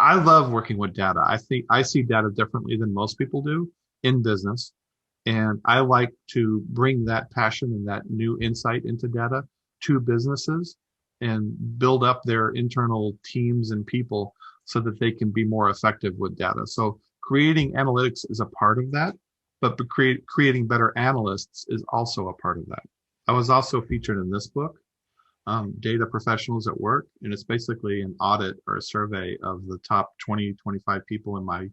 I love working with data. I think I see data differently than most people do in business. And I like to bring that passion and that new insight into data to businesses and build up their internal teams and people so that they can be more effective with data. So creating analytics is a part of that, but creating better analysts is also a part of that. I was also featured in this book, Data Professionals at Work, and it's basically an audit or a survey of the top 20, 25 people in my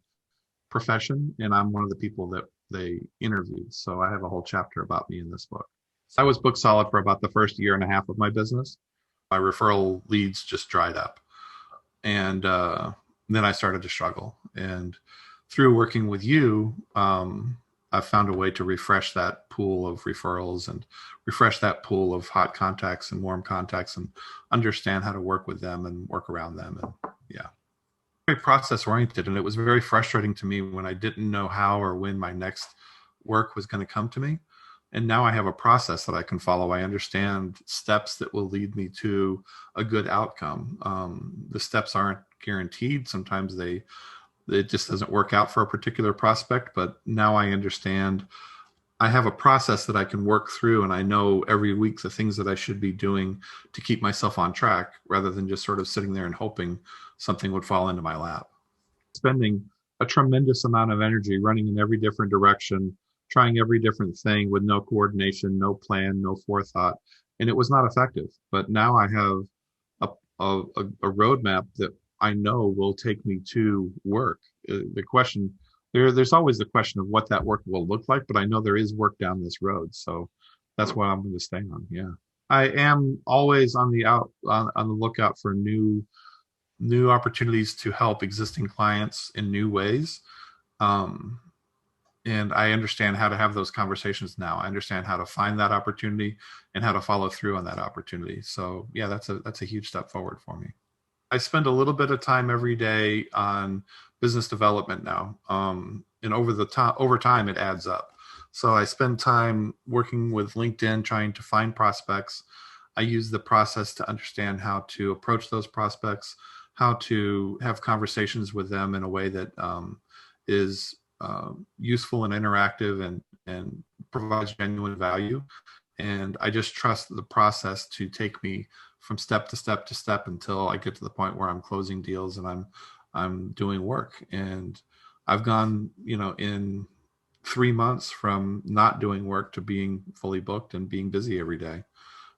profession, and I'm one of the people that they interviewed. So I have a whole chapter about me in this book. So I was book solid for about the first year and a half of my business. My referral leads just dried up. And then I started to struggle. And through working with you, I've found a way to refresh that pool of referrals and refresh that pool of hot contacts and warm contacts and understand how to work with them and work around them. And yeah, very process oriented. And it was very frustrating to me when I didn't know how or when my next work was going to come to me. And now I have a process that I can follow. I understand steps that will lead me to a good outcome. The steps aren't guaranteed. Sometimes it just doesn't work out for a particular prospect, but now I understand I have a process that I can work through, and I know every week the things that I should be doing to keep myself on track rather than just sort of sitting there and hoping something would fall into my lap. Spending a tremendous amount of energy running in every different direction, trying every different thing with no coordination, no plan, no forethought, and it was not effective. But now I have a roadmap that I know will take me to work. The question there's always the question of what that work will look like, but I know there is work down this road, so that's what I'm going to stay on. Yeah, I am always on the lookout for new opportunities to help existing clients in new ways. And I understand how to have those conversations now. I understand how to find that opportunity and how to follow through on that opportunity. So yeah, that's a huge step forward for me. I spend a little bit of time every day on business development now, and over time it adds up. So I spend time working with LinkedIn, trying to find prospects. I use the process to understand how to approach those prospects, how to have conversations with them in a way that is useful and interactive and provides genuine value. And I just trust the process to take me from step to step to step until I get to the point where I'm closing deals and I'm doing work. And I've gone, in 3 months from not doing work to being fully booked and being busy every day.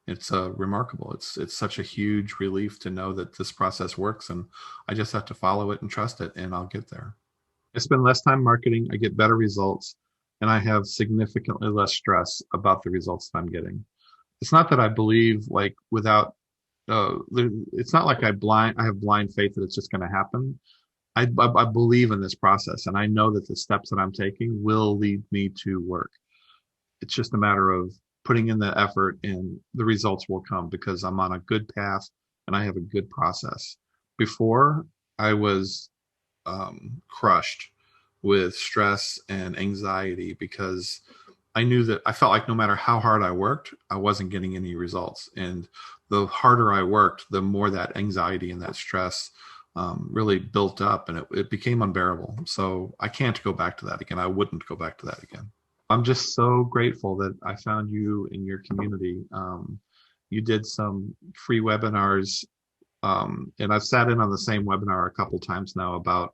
It's remarkable. It's such a huge relief to know that this process works, and I just have to follow it and trust it, and I'll get there. I spend less time marketing, I get better results, and I have significantly less stress about the results that I'm getting. It's not that I believe without it's not like I have blind faith that it's just going to happen. I believe in this process, and I know that the steps that I'm taking will lead me to work. It's just a matter of putting in the effort, and the results will come because I'm on a good path and I have a good process. Before, I was crushed with stress and anxiety because I knew that I felt like no matter how hard I worked, I wasn't getting any results. And the harder I worked, the more that anxiety and that stress really built up, and it became unbearable. So I can't go back to that again. I wouldn't go back to that again. I'm just so grateful that I found you in your community. You did some free webinars, and I've sat in on the same webinar a couple times now about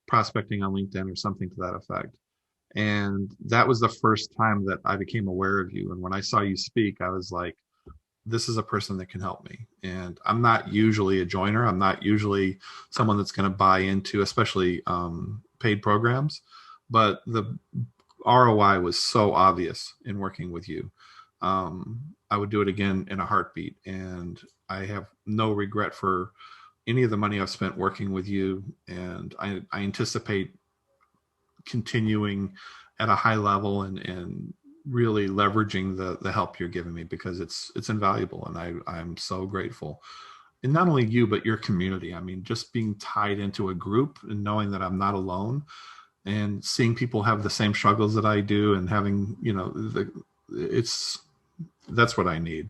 prospecting on LinkedIn or something to that effect. And that was the first time that I became aware of you. And when I saw you speak, I was like, this is a person that can help me. And I'm not usually a joiner. I'm not usually someone that's going to buy into, especially paid programs. But the ROI was so obvious in working with you. I would do it again in a heartbeat. And I have no regret for any of the money I've spent working with you. And I anticipate continuing at a high level and really leveraging the help you're giving me, because it's invaluable, and I'm so grateful. And not only you, but your community. I mean, just being tied into a group and knowing that I'm not alone, and seeing people have the same struggles that I do, and having, that's what I need.